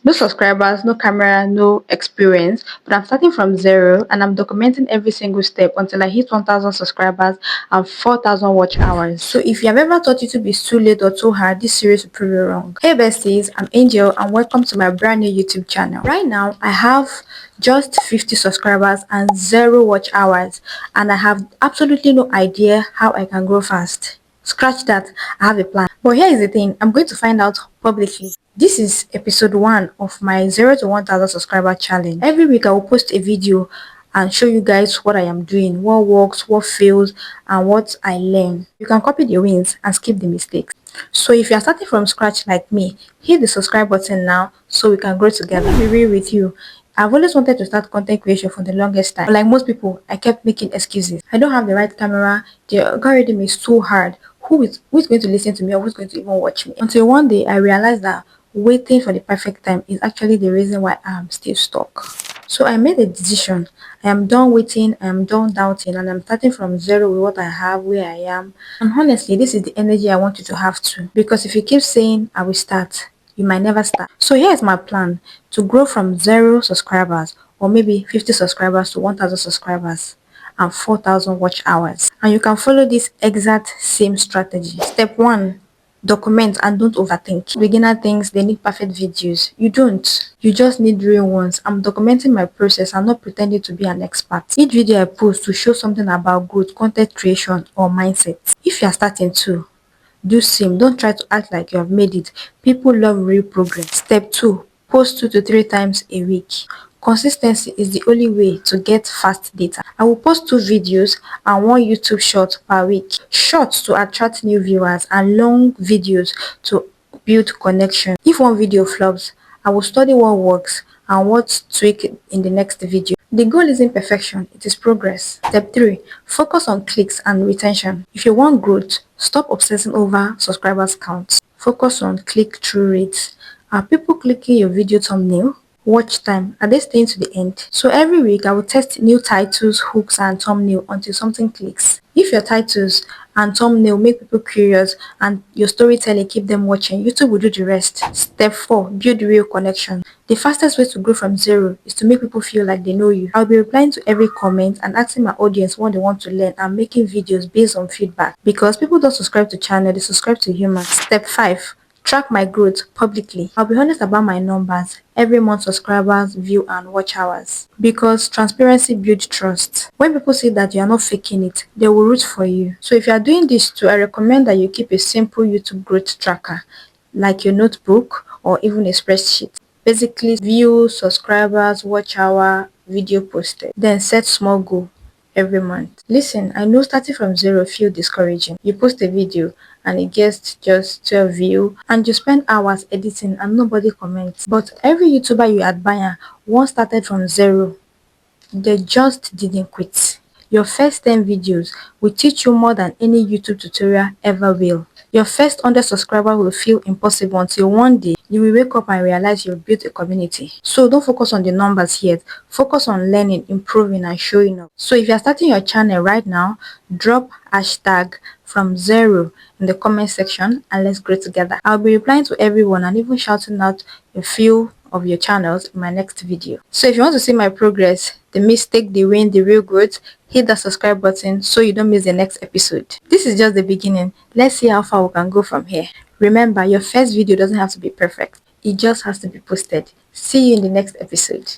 No subscribers, no camera, no experience, but I'm starting from zero and I'm documenting every single step until I hit 1000 subscribers and 4000 watch hours. So if you have ever thought YouTube is too late or too hard, this series will prove you wrong. Hey besties, I'm Angel and welcome to my brand new YouTube channel. Right now, I have just 50 subscribers and 0 watch hours, and I have absolutely no idea how I can grow fast. Scratch that, I have a plan. But here is the thing, I'm going to find out publicly. This is episode 1 of my 0 to 1000 subscriber challenge. Every week I will post a video and show you guys what I am doing, what works, what fails, and what I learn. You can copy the wins and skip the mistakes. So if you are starting from scratch like me, hit the subscribe button now so we can grow together. Let me be real with you. I've always wanted to start content creation for the longest time. But like most people, I kept making excuses. I don't have the right camera, the algorithm is too hard. Who is going to listen to me, or who's going to even watch me? Until one day I realized that waiting for the perfect time is actually the reason why I'm still stuck. So I made a decision. I am done waiting, I am done doubting, and I'm starting from zero with what I have, where I am. And honestly, this is the energy I want you to have too. Because if you keep saying I will start, you might never start. So here's my plan: to grow from 0 subscribers, or maybe 50 subscribers, to 1000 subscribers and 4000 watch hours. And you can follow this exact same strategy. Step 1: document and don't overthink. Beginner thinks they need perfect videos. You don't. You just need real ones. I'm documenting my process. I'm not pretending to be an expert. Each video I post to show something about growth, content creation, or mindset. If you are starting too, do same. Don't try to act like you have made it. People love real progress. Step 2: post 2 to 3 times a week. Consistency is the only way to get fast data. I will post 2 videos and 1 YouTube short per week. Shorts to attract new viewers and long videos to build connection. If one video flops, I will study what works and what tweak in the next video. The goal isn't perfection, it is progress. Step 3: focus on clicks and retention. If you want growth, stop obsessing over subscribers counts. Focus on click-through rates. Are people clicking your video thumbnail? Watch time. Are they staying to the end? So every week I will test new titles, hooks, and thumbnail until something clicks. If your titles and thumbnail make people curious and your storytelling keep them watching, YouTube will do the rest. Step 4: build real connection. The fastest way to grow from zero is to make people feel like they know you. I'll be replying to every comment and asking my audience what they want to learn and making videos based on feedback. Because people don't subscribe to channel, they subscribe to humans. Step 5: track my growth publicly. I'll be honest about my numbers, every month, subscribers, view, and watch hours. Because transparency builds trust. When people see that you are not faking it, they will root for you. So if you are doing this too, I recommend that you keep a simple YouTube growth tracker, like your notebook or even a spreadsheet. Basically, view, subscribers, watch hour, video posted. Then set small goal every month. Listen, I know starting from zero feel discouraging. You post a video and it gets just 12 views and you spend hours editing and nobody comments. But every YouTuber you admire once started from zero. They just didn't quit. Your first 10 videos will teach you more than any YouTube tutorial ever will. Your first 100 subscribers will feel impossible until one day you will wake up and realize you've built a community. So don't focus on the numbers yet. Focus on learning, improving, and showing up. So if you're starting your channel right now, drop hashtag from zero in the comment section and let's grow together. I'll be replying to everyone and even shouting out a few of your channels in my next video. So if you want to see my progress, the mistake, the win, the real growth, hit that subscribe button so you don't miss the next episode. This is just the beginning. Let's see how far we can go from here. Remember, your first video doesn't have to be perfect. It just has to be posted. See you in the next episode.